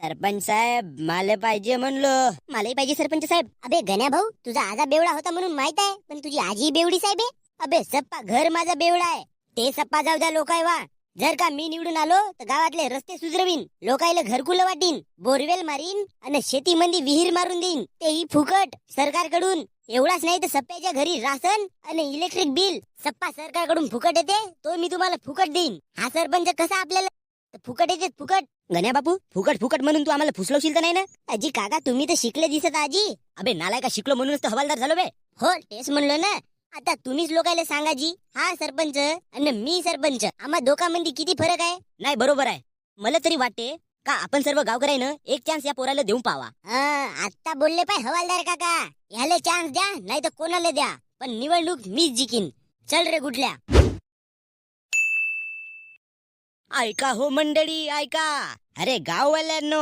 सरपंच साहेब मला पाहिजे म्हणलं. मलाही पाहिजे सरपंच साहेब. अबे गण्या भाऊ, तुझा आजा बेवडा होता म्हणून माहित आहे, पण तुझी आजी बेवडी साहेब आहे. अबे सप्पा घर माझा बेवडा आहे, ते सप्पा जाऊ द्या लोकाय वा. जर का मी निवडून आलो तर गावातले रस्ते सुधरवीन, लोकायला घरकुल वाटीन, बोरवेल मारीन आणि शेतीमंदी विहीर मारून देईन, तेही फुकट सरकारकडून. एवढाच नाही तर सप्प्याच्या घरी राशन आणि इलेक्ट्रिक बिल सप्पा सरकारकडून फुकट येते, तो मी तुम्हाला फुकट देईन. हा सरपंच कसा आपल्याला फुकट येते फुकट. गण्या बापू, फुकट फुकट म्हणून तू आम्हाला फुसलवशील तर नाही ना? अजी काका, तुम्ही तर शिकले दिसत आजी. अबे नालाय का, शिकलो म्हणूनच तर हवालदार झालो बे. हो तेच म्हणलो ना. आता तुम्हीच लोकायला सांगा जी, हा सरपंच आणि मी सरपंच, आम्हा दोघांमध्ये किती फरक आहे. नाही बरोबर आहे. मला तरी वाटते का आपण सर्व गावकऱ्यानं एक चान्स या पोराला देऊन पावा. आता बोलले पाय हवालदार काका, ह्याला चान्स द्या नाही तर कोणाला द्या, पण निवडणूक मीच जिकीन. चल रे गुडल्या. ऐका हो मंडळी, ऐका. अरे गाववाल्यांनो,